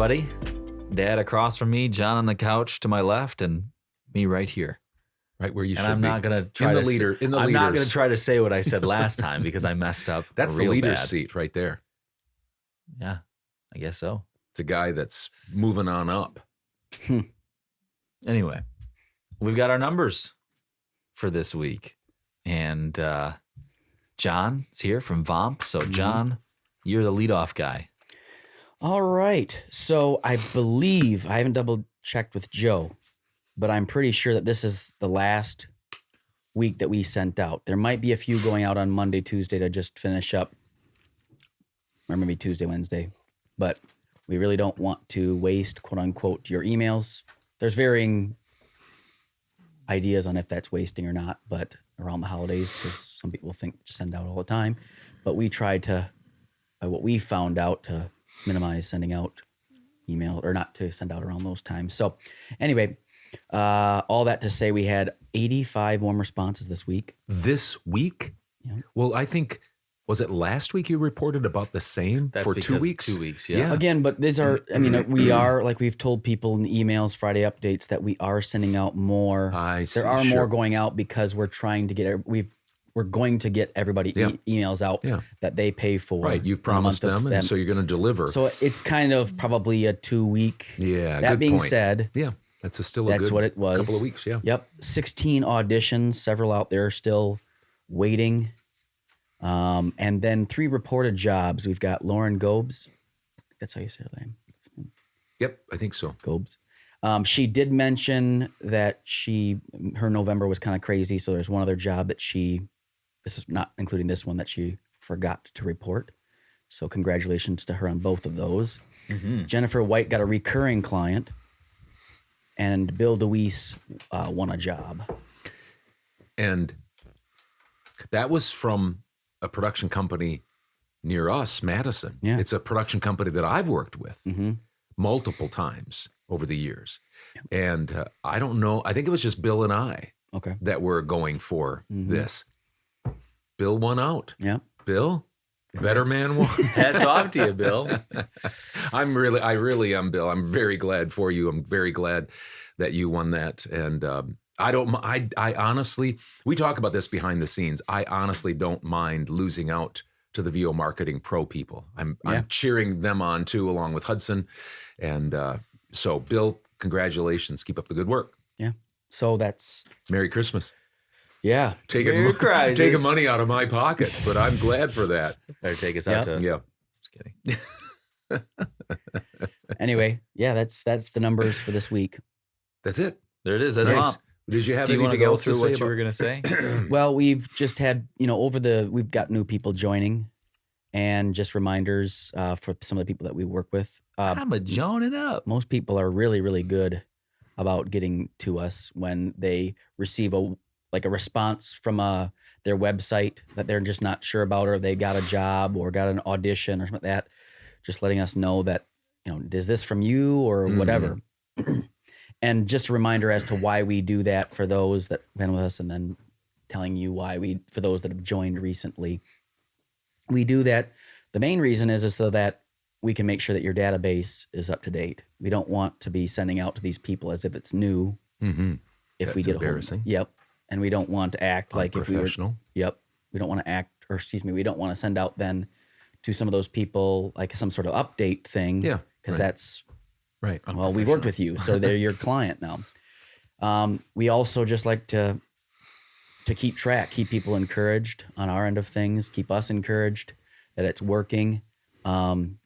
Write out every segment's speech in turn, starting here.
everybody. Dad across from me, John on the couch to my left, and me right here. Right where you should be. And I'm not going to try to leader. In the I'm leaders. not going to try to say what I said last time because I messed up. That's the real leader's bad. seat right there. Yeah, I guess so. It's a guy that's moving on up. Anyway, we've got our numbers for this week. And John's here from VOMP. So, John, you're the leadoff guy. All right. So I believe, I haven't double checked with Joe, but I'm pretty sure that this is the last week that we sent out. There might be a few going out on Monday, Tuesday to just finish up, or maybe Tuesday, Wednesday. But we really don't want to waste, quote unquote, your emails. There's varying ideas on if that's wasting or not, but around the holidays, because some people think to send out all the time. But we tried to, by what we found out, to minimize sending out email, or not to send out around those times. So anyway, all that to say, we had 85 warm responses this week. This week? Yeah. Well, I think, was it last week you reported about the same for 2 weeks? 2 weeks, yeah. Again, but these are, I mean, we are, like we've told people in the emails, Friday updates, that we are sending out more. I see, there are sure. more going out because we're trying to get, we're going to get everybody emails out that they pay for. Right, you've promised them, and so you're going to deliver. So it's kind of probably a 2 week. Yeah, that good being point. said, yeah, that's what it was. Couple of weeks, yeah. Yep, 16 auditions, several out there still waiting. And then 3 reported jobs. We've got Lauren Gobes. That's how you say her name. Yep, I think so. Gobes. She did mention that her November was kind of crazy. So there's one other job that this is not including this one, that she forgot to report. So congratulations to her on both of those. Mm-hmm. Jennifer White got a recurring client, and Bill DeWeese won a job. And that was from a production company near us, Madison. Yeah. It's a production company that I've worked with multiple times over the years. And I don't know, I think it was just Bill and I that were going for this. Bill won out. Yeah. Bill, better man won. Hats off to you, Bill. I really am, Bill. I'm very glad for you. I'm very glad that you won that. And I honestly, we talk about this behind the scenes. I honestly don't mind losing out to the VO Marketing Pro people. I'm cheering them on too, along with Hudson. And so, Bill, congratulations. Keep up the good work. Yeah. So that's Merry Christmas. Yeah. Taking money out of my pocket, but I'm glad for that. Better take us out to. Yeah. Just kidding. Anyway, yeah, that's the numbers for this week. That's it. There it is. That's Nice. VOMP. Did you have Do you want to anything go else to through say what you were going to say? Well, we've just had, we've got new people joining, and just reminders for some of the people that we work with. I'm joning up. Most people are really, really good about getting to us when they receive a response from their website that they're just not sure about, or they got a job or got an audition or something like that. Just letting us know that, is this from you or whatever. And just a reminder as to why we do that for those that have been with us, and then telling you why for those that have joined recently. We do that. The main reason is so that we can make sure that your database is up to date. We don't want to be sending out to these people as if it's new. Mm-hmm. If That's we get embarrassing. Yep. And we don't want to act like if we were. Yep. We don't want to act, we don't want to send out then to some of those people like some sort of update thing. Yeah. Because that's. Right. Well, we've worked with you, so they're your client now. We also just like to keep track, keep people encouraged on our end of things, keep us encouraged that it's working. And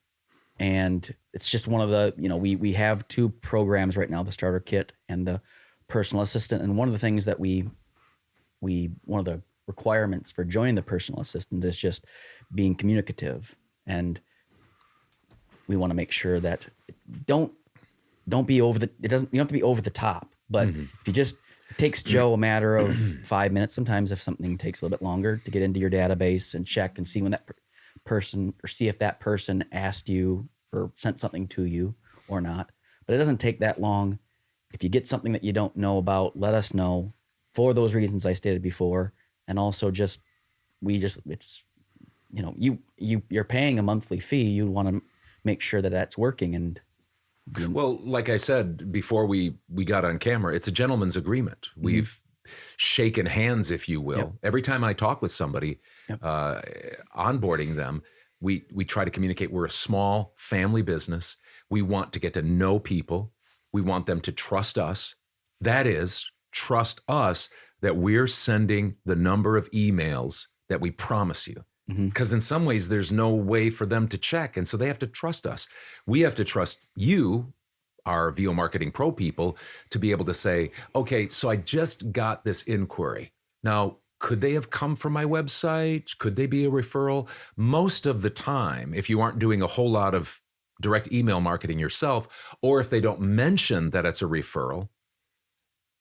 it's just one of the, we have 2 programs right now, the starter kit and the personal assistant. And one of the things that one of the requirements for joining the personal assistant is just being communicative. And we want to make sure that don't be you don't have to be over the top, but if it takes Joe a matter of 5 minutes, sometimes if something takes a little bit longer to get into your database and check and see when that person, or see if that person asked you or sent something to you or not. But it doesn't take that long. If you get something that you don't know about, let us know for those reasons I stated before. And also you're paying a monthly fee. You want to make sure that that's working, and Well, like I said before we got on camera, it's a gentleman's agreement. We've shaken hands, if you will. Yep. Every time I talk with somebody, onboarding them, we try to communicate we're a small family business. We want to get to know people. We want them to trust us. That is, trust us that we're sending the number of emails that we promise you. Because in some ways, there's no way for them to check. And so they have to trust us. We have to trust you, our VO Marketing Pro people, to be able to say, okay, so I just got this inquiry. Now, could they have come from my website? Could they be a referral? Most of the time, if you aren't doing a whole lot of direct email marketing yourself, or if they don't mention that it's a referral,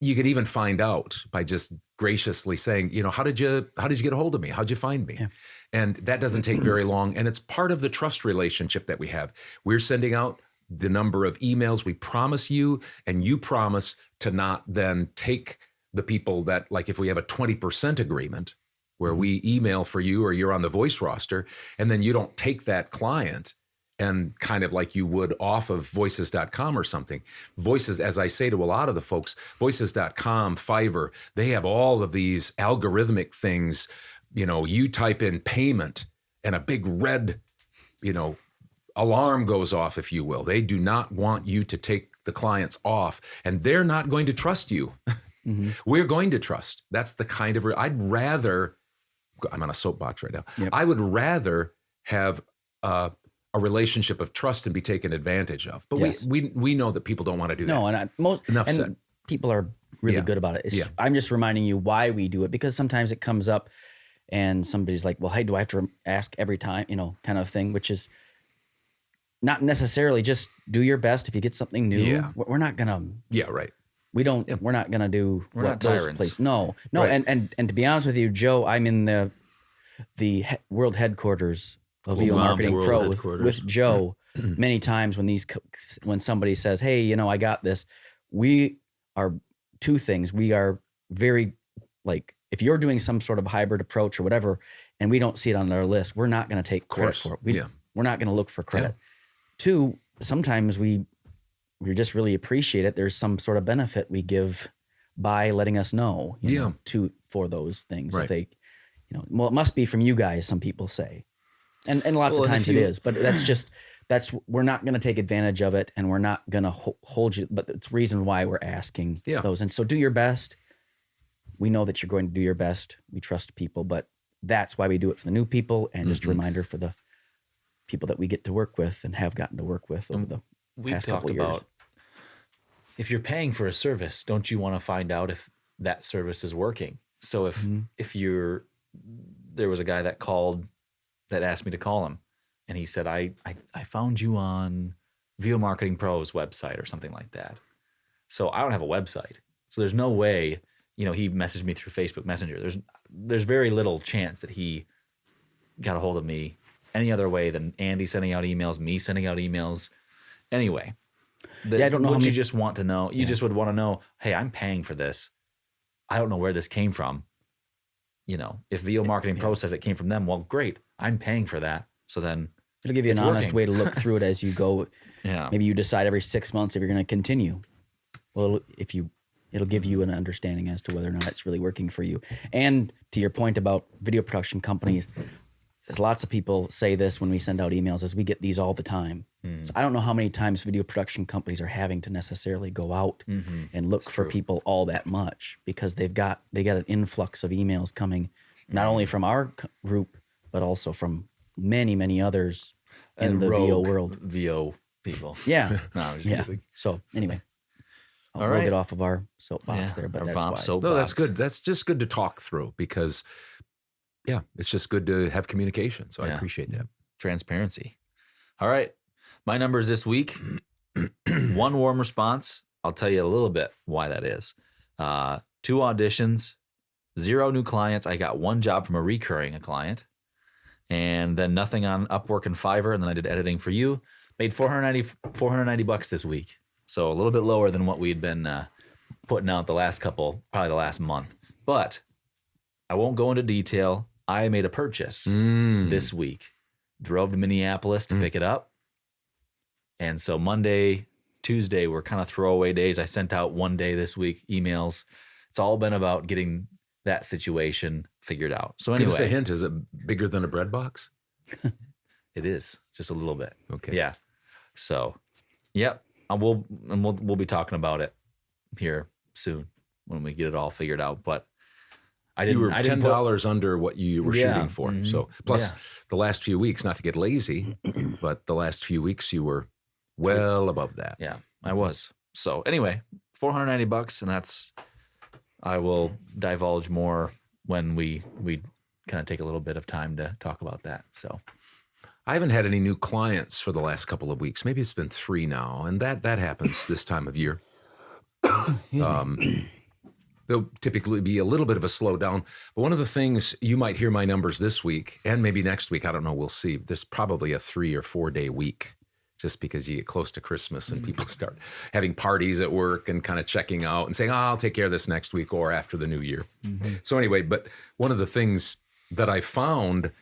you could even find out by just graciously saying, how did you get a hold of me? How'd you find me? Yeah. And that doesn't take very long. And it's part of the trust relationship that we have. We're sending out the number of emails we promise you, and you promise to not then take the people that, like if we have a 20% agreement where we email for you or you're on the voice roster, and then you don't take that client and kind of like you would off of voices.com or something. Voices, as I say to a lot of the folks, voices.com, Fiverr, they have all of these algorithmic things. You type in payment and a big red, alarm goes off, if you will. They do not want you to take the clients off, and they're not going to trust you. We're going to trust. That's the kind of, I'm on a soapbox right now. Yep. I would rather have a relationship of trust and be taken advantage of. But yes. we know that people don't want to do that. No, and people are really good about it. I'm just reminding you why we do it, because sometimes it comes up and somebody's like, well, hey, do I have to ask every time, kind of thing, which is not necessarily. Just do your best. If you get something new, we're not going to. Yeah, right. We're not going to do we're not tyrants. No. Right. And to be honest with you, Joe, I'm in the world headquarters of VO Marketing Pro with Joe many times when somebody says, hey, I got this. We are two things. We are very, like, if you're doing some sort of hybrid approach or whatever, and we don't see it on our list, we're not going to take credit for it. We're not going to look for credit. Yeah. Two, sometimes we just really appreciate it. There's some sort of benefit we give by letting us know, for those things. Right. If they, well, it must be from you guys, some people say. And lots of times it is, but we're not going to take advantage of it, and we're not going to hold you, but it's the reason why we're asking those. And so do your best. We know that you're going to do your best. We trust people, but that's why we do it for the new people, and just a reminder for the people that we get to work with and have gotten to work with over the past couple of years. If you're paying for a service, don't you want to find out if that service is working? So if there was a guy that called that asked me to call him, and he said, I found you on VO Marketing Pro's website or something like that. So I don't have a website. So there's no way, he messaged me through Facebook Messenger. There's very little chance that he got a hold of me any other way than Andy sending out emails, me sending out emails. Anyway, I don't know. You just want to know. You just would want to know, hey, I'm paying for this. I don't know where this came from. If VO Marketing Pro says it came from them, well, great. I'm paying for that. So then it'll give you an honest way to look through it as you go. Yeah. Maybe you decide every 6 months if you're going to continue. Well, it'll give you an understanding as to whether or not it's really working for you. And to your point about video production companies, lots of people say this when we send out emails, as we get these all the time. So I don't know how many times video production companies are having to necessarily go out and look for people all that much, because they got an influx of emails coming, not only from our group, but also from many, many others in the VO world. VO people. Yeah. No, I'm just kidding. So anyway, we'll get off of our soapbox there, but that's why. No, that's good. That's just good to talk through, because it's just good to have communication. So I appreciate that. Transparency. All right. My numbers this week, 1 warm response. I'll tell you a little bit why that is. 2 auditions, 0 new clients. I got 1 job from a recurring client, and then nothing on Upwork and Fiverr. And then I did editing for you. Made $490 this week. So a little bit lower than what we had been putting out probably the last month. But I won't go into detail. I made a purchase this week. Drove to Minneapolis to pick it up. And so Monday, Tuesday were kind of throwaway days. I sent out one day this week emails. It's all been about getting that situation figured out. So anyway, Give us a hint. Is it bigger than a bread box? it is just a little bit. Okay. Yeah. So, yep. We'll be talking about it here soon when we get it all figured out. But You were $10 under what you were shooting for. Mhm. So plus the last few weeks, not to get lazy, but the last few weeks you were well above that. Yeah, I was. So anyway, $490, and I will divulge more when we kind of take a little bit of time to talk about that. So I haven't had any new clients for the last couple of weeks. Maybe it's been 3 now, and that happens this time of year. There'll typically be a little bit of a slowdown. But one of the things, you might hear my numbers this week and maybe next week, I don't know, we'll see. There's probably a 3 or 4 day week just because you get close to Christmas and people start having parties at work and kind of checking out and saying, I'll take care of this next week or after the new year. Mm-hmm. So anyway, but one of the things that I found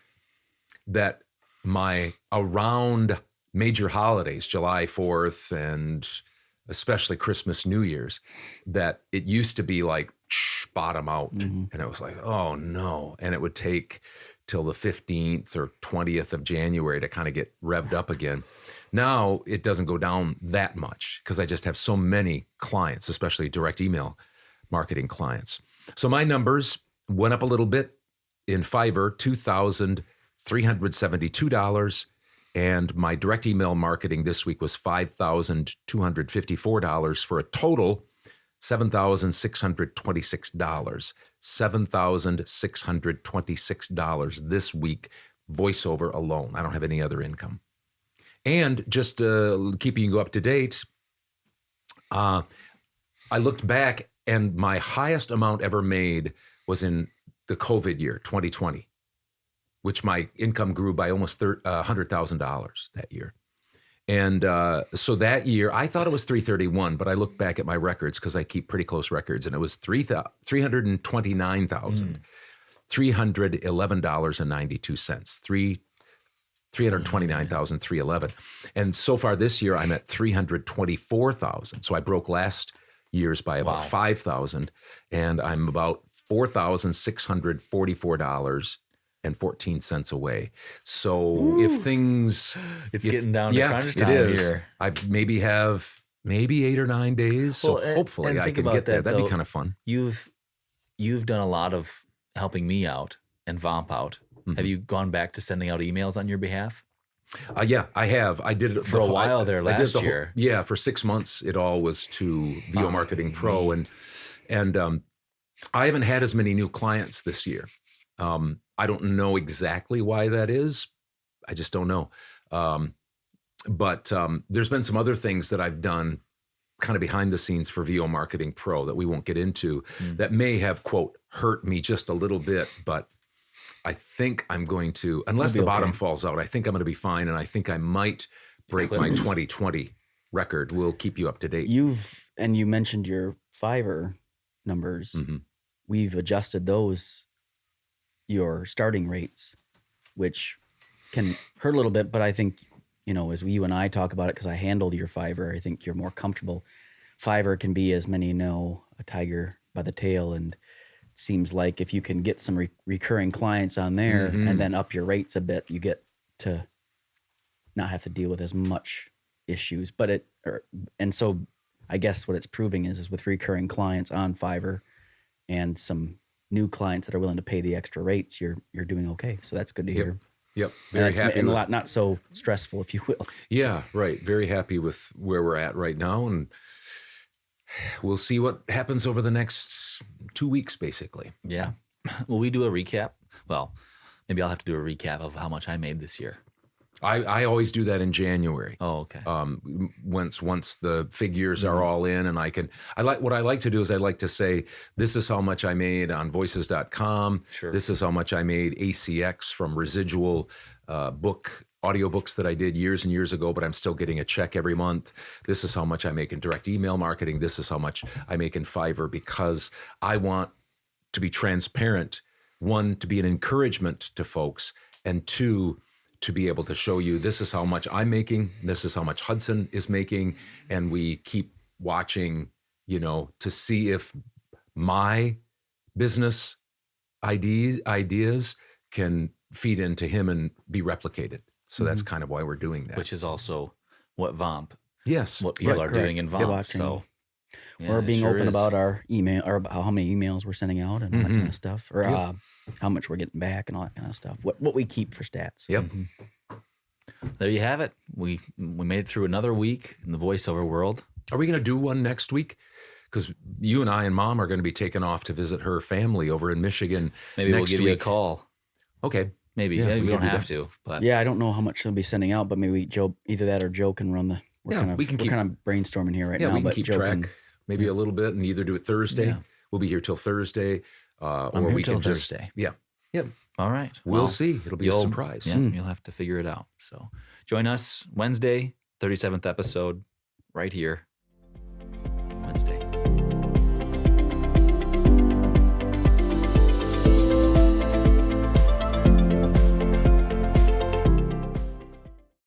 that around major holidays, July 4th and especially Christmas, New Year's, that it used to be like bottom out. Mm-hmm. And it was like, oh no. And it would take till the 15th or 20th of January to kind of get revved up again. Now it doesn't go down that much because I just have so many clients, especially direct email marketing clients. So my numbers went up a little bit in Fiverr, $2,372. And my direct email marketing this week was $5,254 for a total $7,626. $7,626 this week, voiceover alone. I don't have any other income. And just keeping you up to date, I looked back and my highest amount ever made was in the COVID year, 2020. Which my income grew by almost $100,000 that year. And so that year, I thought it was 331, but I looked back at my records because I keep pretty close records, and it was $329,311.92. $329,311. And so far this year, I'm at $324,000. So I broke last year's by about $5,000, and I'm about $4,644.14 away. So if things... It's getting down to crunch time here. I maybe have 8 or 9 days. So hopefully I can get there. That'd be kind of fun. You've done a lot of helping me out and VOMP out. Mm-hmm. Have you gone back to sending out emails on your behalf? Yeah, I have. I did it for a while there last year. Yeah, for 6 months, it all was to VO Marketing Pro. And I haven't had as many new clients this year. I don't know exactly why that is. I just don't know. But there's been some other things that I've done kind of behind the scenes for VO Marketing Pro that we won't get into that may have, quote, hurt me just a little bit. But I think I'm going to, unless the bottom falls out, I think I'm going to be fine. And I think I might break my 2020 record. We'll keep you up to date. You mentioned your Fiverr numbers. Mm-hmm. We've adjusted those, your starting rates, which can hurt a little bit, but I think, as you and I talk about it, because I handled your Fiverr, I think you're more comfortable. Fiverr can be, as many know, a tiger by the tail, and it seems like if you can get some recurring clients on there and then up your rates a bit, you get to not have to deal with as much issues. And so I guess what it's proving is with recurring clients on Fiverr and some new clients that are willing to pay the extra rates, you're doing okay. So that's good to hear. Yep. Very happy. And a lot not so stressful, if you will. Yeah, right. Very happy with where we're at right now. And we'll see what happens over the next 2 weeks, basically. Yeah. Will we do a recap? Well, maybe I'll have to do a recap of how much I made this year. I always do that in January. Oh, okay. Once the figures are all in, and what I like to do is I like to say, this is how much I made on voices.com. Sure. This is how much I made ACX from residual audiobooks that I did years and years ago, but I'm still getting a check every month. This is how much I make in direct email marketing. This is how much I make in Fiverr, because I want to be transparent. 1, to be an encouragement to folks, and 2, to be able to show you this is how much I'm making, this is how much Hudson is making, and we keep watching, to see if my business ideas can feed into him and be replicated. So that's kind of why we're doing that. Which is also what VOMP, yes, what people are correct. doing in Yeah, VOMP. watching. So We're it being sure open is. about our email or about how many emails we're sending out and all that kind of stuff, or how much we're getting back and all that kind of stuff. What we keep for stats. Yep. There you have it. We made it through another week in the voiceover world. Are we going to do one next week? Because you and I and Mom are going to be taking off to visit her family over in Michigan. Maybe next we'll give week. you a call. Okay. Maybe. Yeah, Yeah, we we can don't do have that. to, but Yeah, I don't know how much they'll be sending out, but maybe Joe, either that or Joe can run the. We're Yeah, kind of we can keep- we're kind of brainstorming here right Yeah, now, we can but keep Joe track can. maybe a little bit and either do it Thursday. Yeah. We'll be here till Thursday. I'm Or here we till can just, Thursday. yeah. Yep. All right. We'll Well, see. It'll be a surprise. Yeah, you'll have to figure it out. So join us Wednesday, 37th episode, right here